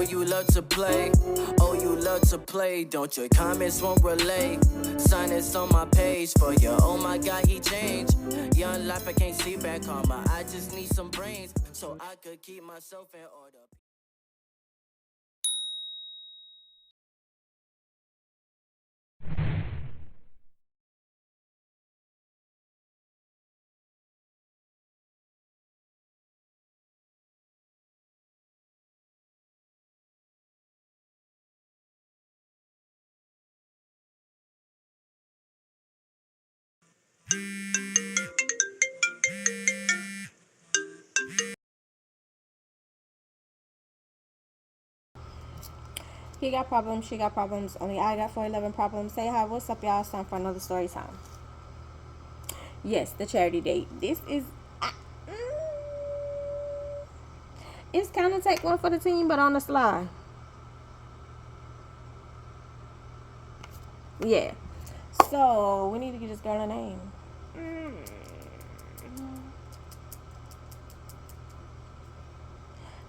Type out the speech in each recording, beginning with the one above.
you love to play. Oh, you love to play. Don't your comments won't relay. Sign this on my page for you. Oh my God, he changed. Young life, I can't see back karma. I just need some brains so I could keep myself in order. He got problems, she got problems. Only I got 411 problems. Say hi, what's up, y'all? It's time for another story time. Yes, the charity date. This is. It's kind of take one for the team, but on the slide. Yeah. So, we need to get this girl a name.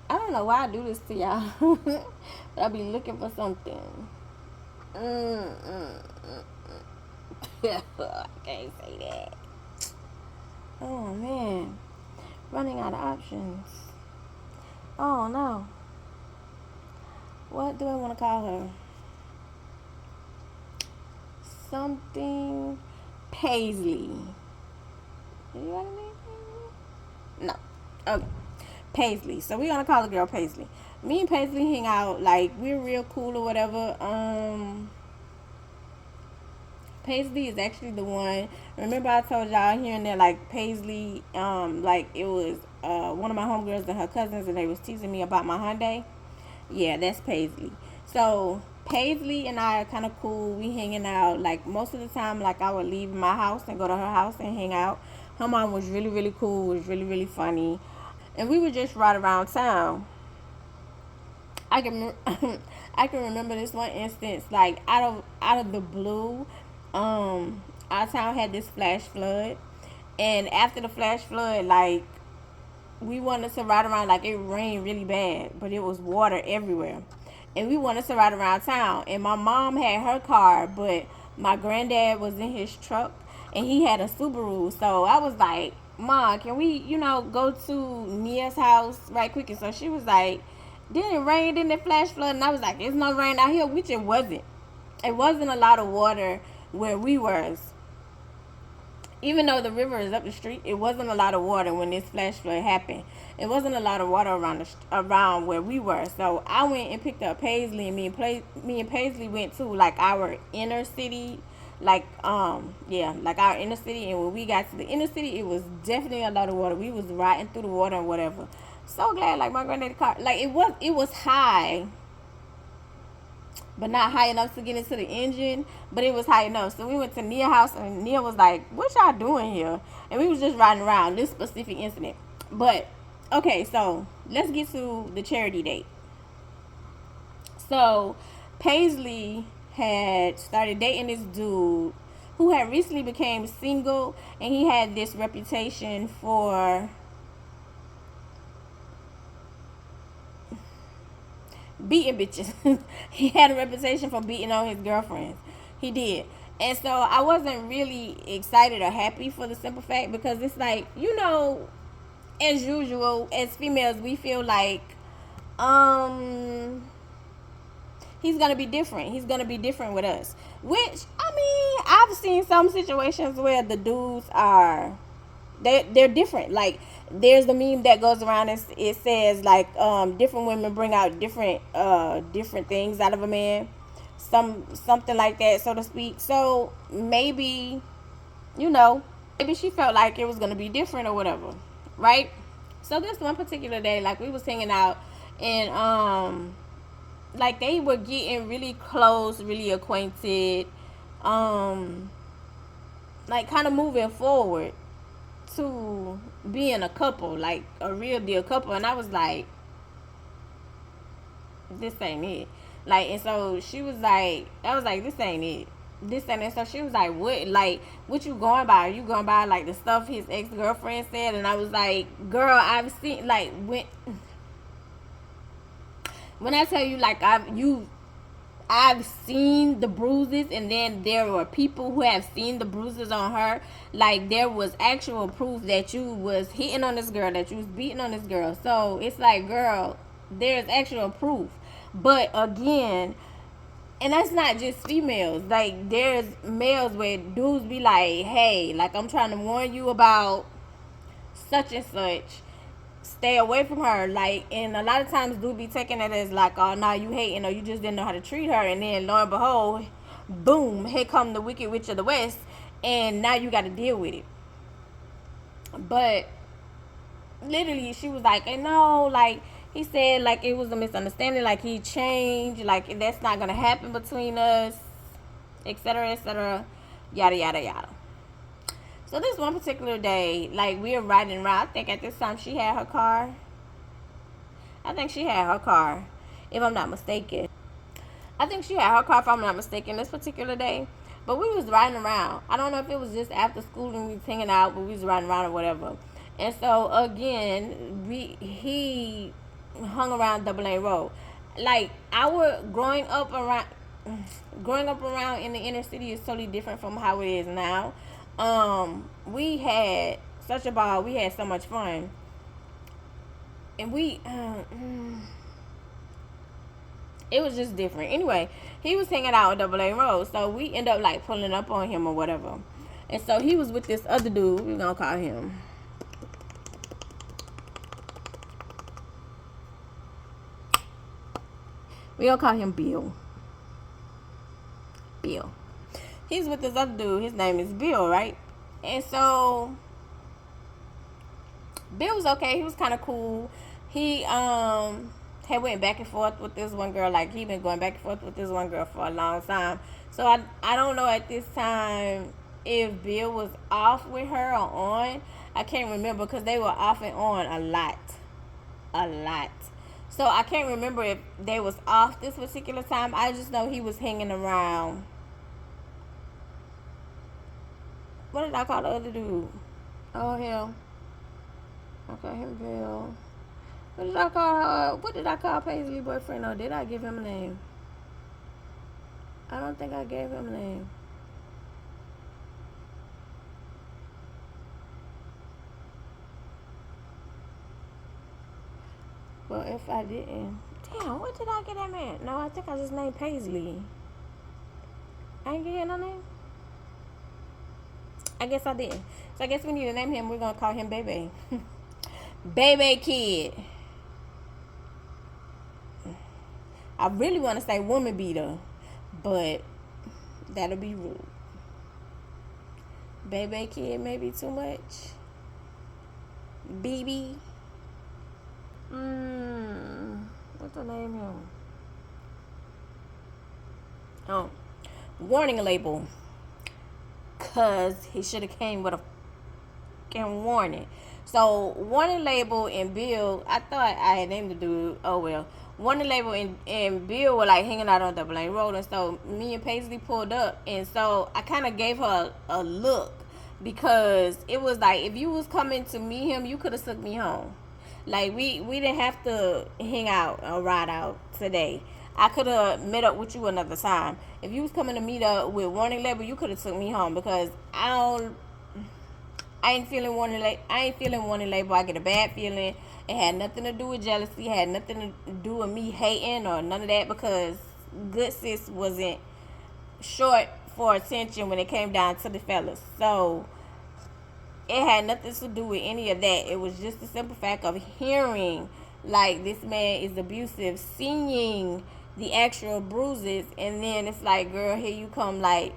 I don't know why I do this to y'all. But I be looking for something. I can't say that. Oh, man. Running out of options. Oh, no. What do I want to call her? Something Paisley. Do you want to name Paisley? No. Okay. Paisley. So we're gonna call the girl Paisley. Me and Paisley hang out, like we're real cool or whatever. Paisley is actually the one. Remember I told y'all here and there, like Paisley, like it was one of my homegirls and her cousins, and they was teasing me about my Hyundai. Yeah, that's Paisley. So Paisley and I are kind of cool. We hanging out. Like most of the time, like I would leave my house and go to her house and hang out. Her mom was really, really cool. Was really, really funny, and we would just ride around town. I can I can remember this one instance, like out of the blue, our town had this flash flood, and after the flash flood, like we wanted to ride around, like it rained really bad, but it was water everywhere. And we wanted to ride around town. And my mom had her car, but my granddad was in his truck and he had a Subaru. So I was like, Mom, can we, go to Nia's house right quick? And so she was like, didn't it rain? Didn't it flash flood? And I was like, there's no rain out here, which it wasn't. It wasn't a lot of water where we were. Even though the river is up the street, it wasn't a lot of water when this flash flood happened. It wasn't a lot of water around where we were. So I went and picked up Paisley, and me and Paisley went to like our inner city, like like our inner city. And when we got to the inner city, it was definitely a lot of water. We was riding through the water and whatever. So glad, like my granddad's car, like it was high, but not high enough to get into the engine, but it was high enough. So we went to Nia's house, and Nia was like, what y'all doing here? And we was just riding around this specific incident. But, okay, so let's get to the charity date. So, Paisley had started dating this dude who had recently became single, and he had this reputation for beating bitches. He had a reputation for beating on his girlfriends. He did. And so I wasn't really excited or happy for the simple fact, because it's like, as usual, as females, we feel like he's gonna be different. He's gonna be different with us. Which, I mean, I've seen some situations where the dudes are they're different. Like there's the meme that goes around, and it says like different women bring out different things out of a man, something like that, so to speak. So maybe maybe she felt like it was gonna be different or whatever, right? So this one particular day, like we was hanging out, and like they were getting really close, really acquainted, like kind of moving forward to being a couple, like a real deal couple. And I was like, this ain't it. Like, and so she was like, I was like, this ain't it. This ain't it. So she was like, what? Like, what you going by? Are you going by like the stuff his ex-girlfriend said? And I was like, girl, I've seen, like, when when I tell you, like, I've seen the bruises, and then there were people who have seen the bruises on her. Like, there was actual proof that you was hitting on this girl, that you was beating on this girl. So it's like, girl, there's actual proof. But again, and that's not just females. Like, there's males where dudes be like, hey, like, I'm trying to warn you about such and such. Stay away from her. Like, and a lot of times dudes be taking it as like, oh, nah, you hating, or you just didn't know how to treat her. And then lo and behold, boom, here come the Wicked Witch of the West, and now you got to deal with it. But literally, she was like, hey, no, like, he said, like, it was a misunderstanding, like, he changed, like, that's not gonna happen between us, etc., yada yada yada. So this one particular day, like, we were riding around. I think at this time she had her car. I think she had her car, if I'm not mistaken. I think she had her car, if I'm not mistaken, this particular day. But we was riding around. I don't know if it was just after school and we was hanging out, but we was riding around or whatever. And so again, he hung around Double Lane Road. Like, our growing up around in the inner city is totally different from how it is now. We had such a ball. We had so much fun, and it was just different. Anyway, he was hanging out on Double Lane Road, so we end up like pulling up on him or whatever. And so he was with this other dude. We're gonna call him. We're gonna call him Bill. Bill. He's with this other dude. His name is Bill, right? And so Bill was okay. He was kind of cool. He had went back and forth with this one girl. Like, he been going back and forth with this one girl for a long time. So I don't know at this time if Bill was off with her or on. I can't remember, because they were off and on a lot. So I can't remember if they was off this particular time. I just know he was hanging around. What did I call the other dude? Oh, hell. I call him Bill. What did I call Paisley's boyfriend? Or did I give him a name? I don't think I gave him a name. Well, if I didn't, damn, what did I get that man? No, I think I just named Paisley. I ain't get him no name. I guess I didn't. So I guess we need to name him. We're gonna call him Baby. Baby Kid. I really want to say Woman Beater, but that'll be rude. Baby Kid may be too much. BB. What's the name here? Oh, warning label. Cause he should have came with a fucking warning. So warning label and Bill, I thought I had named the dude. Oh well. Warning label and Bill were like hanging out on Double Lane Road, and so me and Paisley pulled up, and so I kind of gave her a look, because it was like, if you was coming to meet him, you could have took me home. Like, we didn't have to hang out or ride out today. I could have met up with you another time. If you was coming to meet up with warning label, you could have took me home, because I ain't feeling warning label. I get a bad feeling. It had nothing to do with jealousy. It had nothing to do with me hating or none of that, because good sis wasn't short for attention when it came down to the fellas. So it had nothing to do with any of that. It was just the simple fact of hearing, like, this man is abusive, seeing the actual bruises, and then it's like, girl, here you come, like,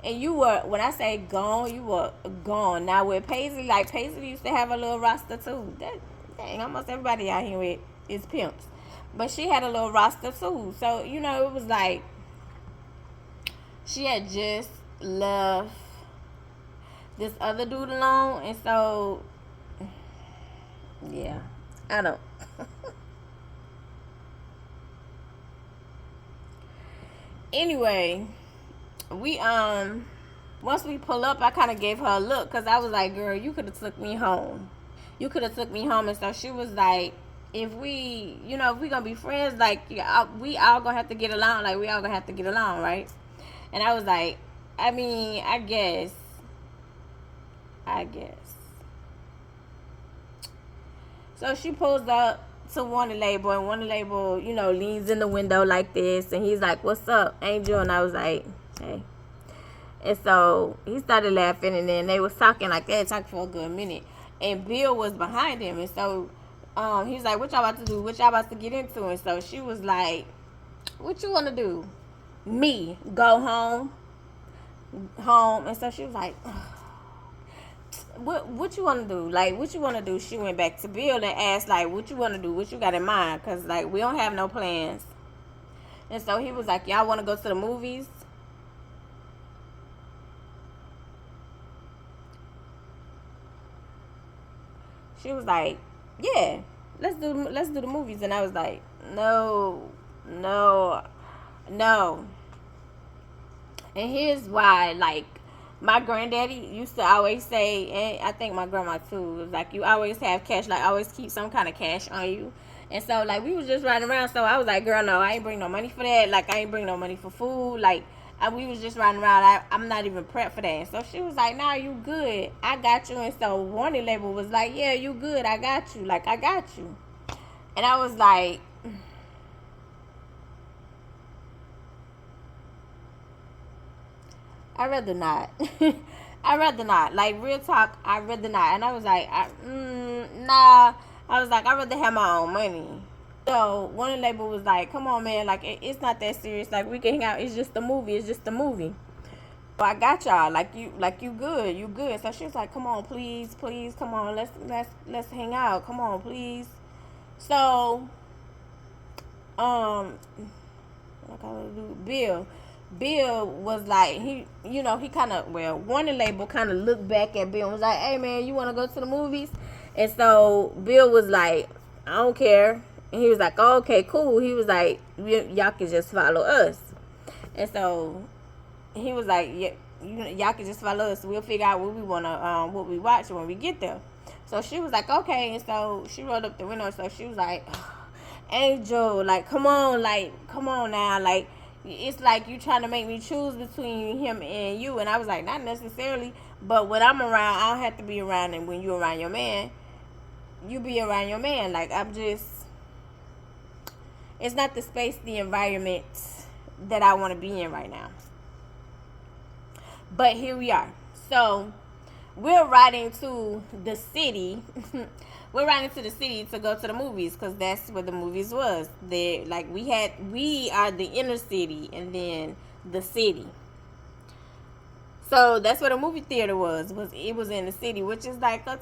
and you were, when I say gone, you were gone. Now with Paisley, like, Paisley used to have a little roster too. Dang, almost everybody out here with is pimps, but she had a little roster too. So, you know, it was like she had just left this other dude alone, and so yeah, I don't. Anyway, we once we pull up, I kind of gave her a look, because I was like, girl, you could have took me home. you could have took me home. And so she was like, if we, if we gonna be friends, like, yeah, we all gonna have to get along. Like, we all gonna have to get along, right? And I was like, I mean, I guess. So she pulls up to Warner Label, and Warner Label, leans in the window like this, and he's like, "What's up, Angel?" And I was like, "Hey." And so he started laughing, and then they was talking like that, talking for a good minute. And Bill was behind him, and so he's like, "What y'all about to do? What y'all about to get into?" And so she was like, "What you want to do?" Me, go home. And so she was like, what you want to do? Like, what you want to do? She went back to Bill and asked, like, what you want to do? What you got in mind? Because, like, we don't have no plans. And so he was like, y'all want to go to the movies? She was like, yeah, let's do the movies. And I was like, no. And here's why, like, my granddaddy used to always say, and I think my grandma too, was like, you always have cash, like, always keep some kind of cash on you. And so, like, we was just riding around, so I was like, girl, no, I ain't bring no money for that. Like, I ain't bring no money for food. Like, we was just riding around. I'm not even prepped for that. And so she was like, nah, you good. I got you. And so Warning Label was like, yeah, you good. I got you. Like, I got you. And I was like, I'd rather not. I'd rather not. Like, real talk, I'd rather not. And I was like, nah. I was like, I'd rather have my own money. So, Warner Label was like, come on, man. Like, it's not that serious. Like, we can hang out. It's just a movie. It's just a movie. So, I got y'all. Like, you good. You good. So, she was like, come on, please. Come on. Let's hang out. Come on, please. So, Bill was like, he kind of, Warner Label kind of looked back at Bill and was like, hey, man, you want to go to the movies? And so Bill was like, I don't care. And he was like, oh, okay, cool. He was like, y'all can just follow us. And so he was like, yeah, y'all can just follow us. We'll figure out what we watch when we get there. So she was like, okay. And so she rolled up the window. So she was like, Angel, like, come on now. Like, it's like you trying to make me choose between him and you. And I was like, not necessarily. But when I'm around, I don't have to be around. And when you're around your man, you be around your man. Like, it's not the space, the environment that I want to be in right now. But here we are. So we're riding to the city. We're riding to the city to go to the movies because that's where the movies was. We are the inner city and then the city. So that's where the movie theater was. It was in the city, which is like a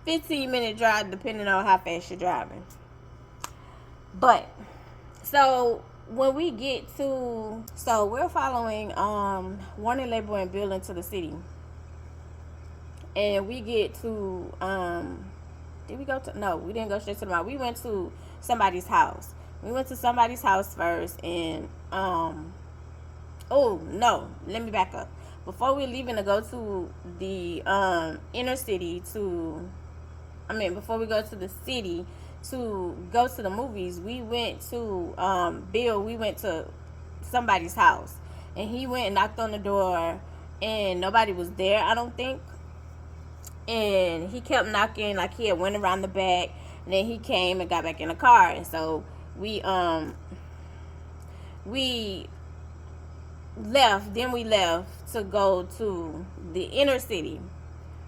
15-minute drive depending on how fast you're driving. But so when we get to, so we're following Warner Label and Bill into the city. And we get to, we didn't go straight to the mall. We went to somebody's house. We went to somebody's house first, and, let me back up. Before we're leaving to go to the, inner city before we go to the city to go to the movies, we went to, we went to somebody's house. And he went and knocked on the door, and nobody was there, I don't think. And he kept knocking, like he had went around the back, and then he came and got back in the car. And so we left to go to the inner city.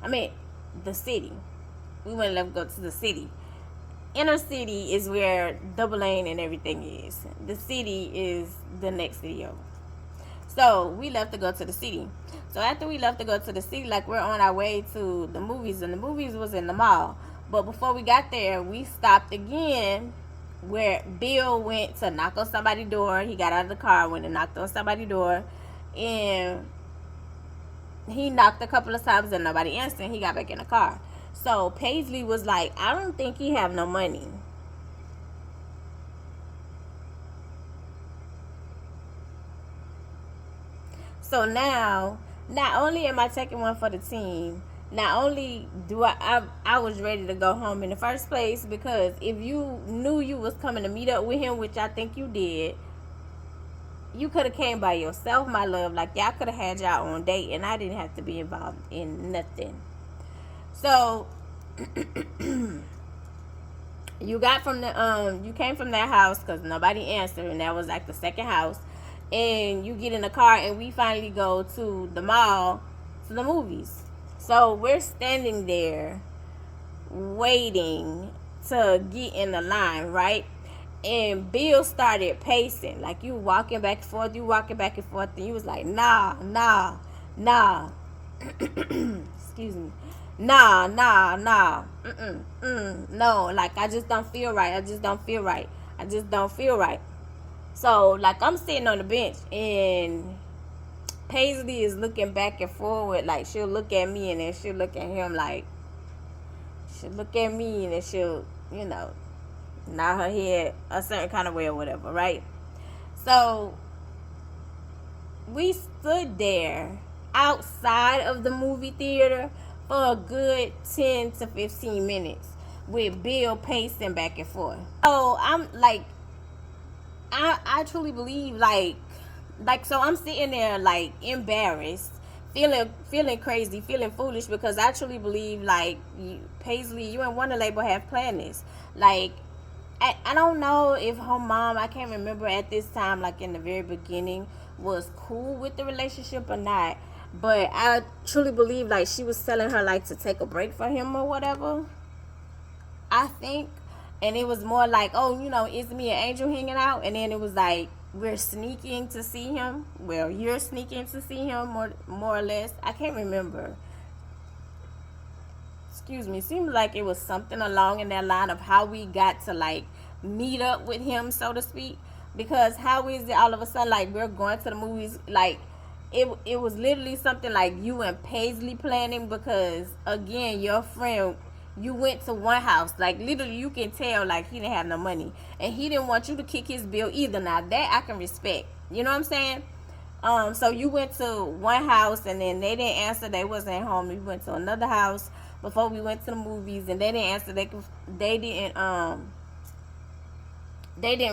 The city. We went and left to go to the city. Inner city is where Double Lane and everything is. The city is the next city over. So we left to go to the city. So after we left to go to the city, like, we're on our way to the movies, and the movies was in the mall. But before we got there, we stopped again where Bill went to knock on somebody's door. He got out of the car, went and knocked on somebody's door, and he knocked a couple of times and nobody answered, and he got back in the car. So Paisley was like, I don't think he have no money. So now, not only am I taking one for the team, not only do I was ready to go home in the first place, because if you knew you was coming to meet up with him, which I think you did, you could have came by yourself, my love. Like, y'all could have had y'all own date, and I didn't have to be involved in nothing. So you got from the you came from that house because nobody answered, and that was like the second house. And you get in the car, and we finally go to the mall to the movies. So we're standing there waiting to get in the line, right? And Bill started pacing, like, you walking back and forth, and you was like, nah, excuse me, nah, no, like, I just don't feel right. So, like, I'm sitting on the bench, and Paisley is looking back and forward, like, she'll look at me, and then she'll look at him, like, she'll look at me, and then she'll, nod her head a certain kind of way or whatever, right? So we stood there outside of the movie theater for a good 10 to 15 minutes with Bill pacing back and forth. So I'm like, I truly believe, like, so I'm sitting there, like, embarrassed, feeling crazy, feeling foolish, because I truly believe, like, Paisley, you and Wonder Label have planned this. Like, I don't know if her mom, I can't remember at this time, like in the very beginning, was cool with the relationship or not. But I truly believe, like, she was telling her, like, to take a break for him or whatever, I think. And it was more like, oh, it's me and Angel hanging out. And then it was like, we're sneaking to see him. Well, you're sneaking to see him, more or less. I can't remember. Excuse me. Seems like it was something along in that line of how we got to, like, meet up with him, so to speak. Because how is it all of a sudden, like, we're going to the movies? Like, it was literally something like you and Paisley planning, because, again, your friend, you went to one house, like, literally you can tell, like, he didn't have no money, and he didn't want you to kick his bill either. Now that I can respect, you know what I'm saying? So you went to one house, and then they didn't answer, they wasn't home. You went to another house before we went to the movies, and they didn't answer, they didn't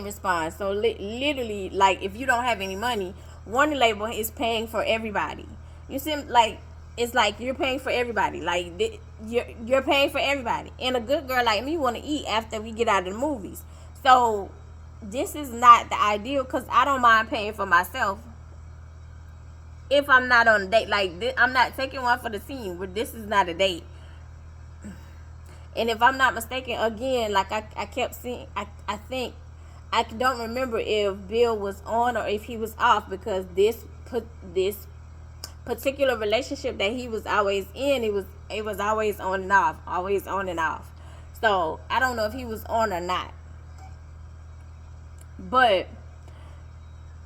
respond. So literally, like, if you don't have any money, Warner Label is paying for everybody. You see, like, it's like you're paying for everybody. Like, you're paying for everybody. And a good girl like me want to eat after we get out of the movies. So this is not the ideal, because I don't mind paying for myself if I'm not on a date. Like, I'm not taking one for the team, but this is not a date. And if I'm not mistaken, again, like, I kept seeing, I think, I don't remember if Bill was on or if he was off, because this particular relationship that he was always in, it was always on and off. So I don't know if he was on or not, but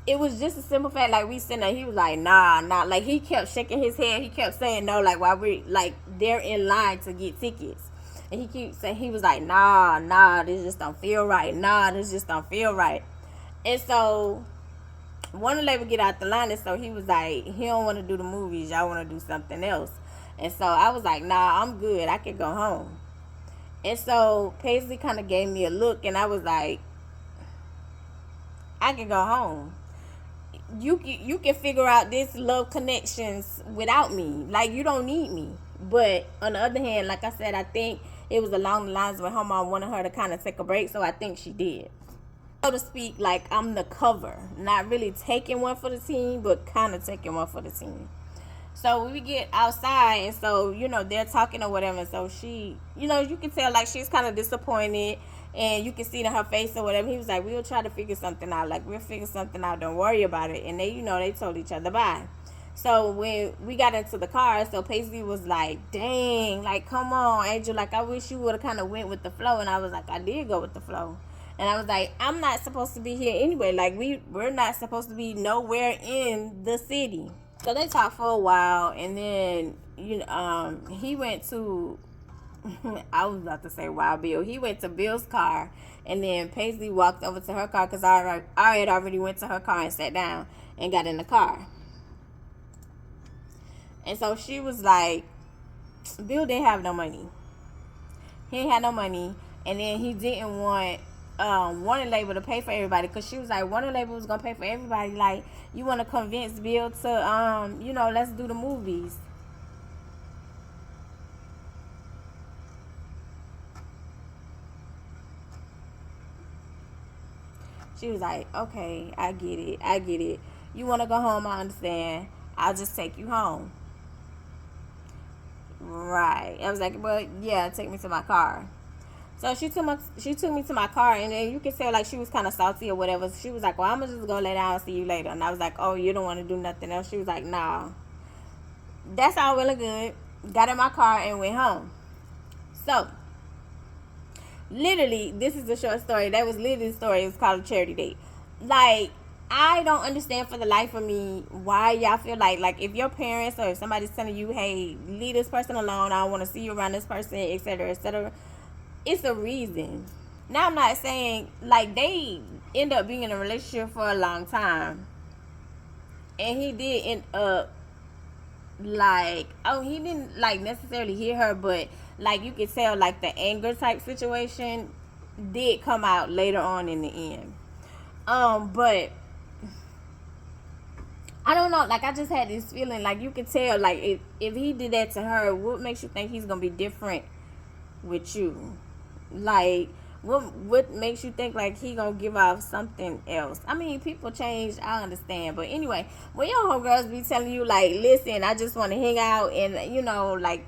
it was just a simple fact, like, we sitting there, he was like, nah, like, he kept shaking his head, he kept saying no, like, while we, like, they're in line to get tickets. And he keeps saying, he was like, nah, this just don't feel right. And so one label get out the line, and so he was like, he don't want to do the movies, y'all want to do something else. And so I was like, nah, I'm good, I can go home. And so Paisley kind of gave me a look, and I was like, I can go home. You can figure out this love connections without me. Like, you don't need me. But on the other hand, like I said, I think it was along the lines where her mom wanted her to kind of take a break, so I think she did. So to speak, like, I'm the cover. Not really taking one for the team, but kind of taking one for the team. So we get outside, and so, they're talking or whatever, and so she, you can tell, like, she's kind of disappointed, and you can see it in her face or whatever. He was like, we'll try to figure something out. Like, we'll figure something out. Don't worry about it. And they, they told each other bye. So when we got into the car, so Paisley was like, dang, like, come on, Angel, like, I wish you would have kind of went with the flow. And I was like, I did go with the flow. And I was like, I'm not supposed to be here anyway. Like, we're not supposed to be nowhere in the city. So they talked for a while, and then, he went to, I was about to say Wild Bill. He went to Bill's car, and then Paisley walked over to her car, because I had already went to her car and sat down and got in the car. And so she was like, Bill didn't have no money. He ain't had no money, and then he didn't want Warner Label to pay for everybody, because she was like, Warner Label was gonna pay for everybody. Like, you want to convince Bill to let's do the movies. She was like, okay, I get it. You want to go home, I understand. I'll just take you home. Right. I was like, well, yeah, take me to my car. So she took me to my car, and then you could tell like she was kind of salty or whatever. She was like, well, I'm just gonna lay down and see you later. And I was like, oh, you don't want to do nothing else? She was like, nah. That's all well and good. Got in my car and went home. So literally, this is a short story. That was literally the story. It was called a charity date. Like, I don't understand for the life of me why y'all feel like if your parents or if somebody's telling you, hey, leave this person alone, I don't want to see you around this person, etc., etc., it's a reason. Now, I'm not saying, like, they end up being in a relationship for a long time, and he did end up, like, he didn't, like, necessarily hit her, but, like, you could tell, like, the anger type situation did come out later on in the end. But I don't know, like, I just had this feeling, like, you could tell, like, if he did that to her, what makes you think he's gonna be different with you? Like, what makes you think like he gonna give off something else? I mean, people change, I understand, but anyway, when your homegirls be telling you like, listen, I just want to hang out, and like,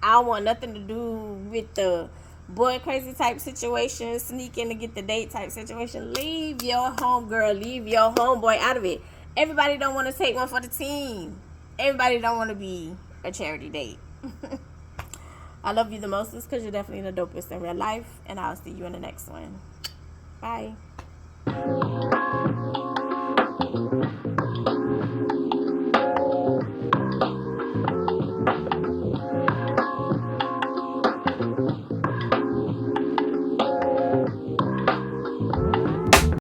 I don't want nothing to do with the boy crazy type situation, sneak in to get the date type situation, leave your homegirl, leave your homeboy out of it. Everybody don't want to take one for the team. Everybody don't want to be a charity date. I love you the mostest because you're definitely the dopest in real life. And I'll see you in the next one. Bye.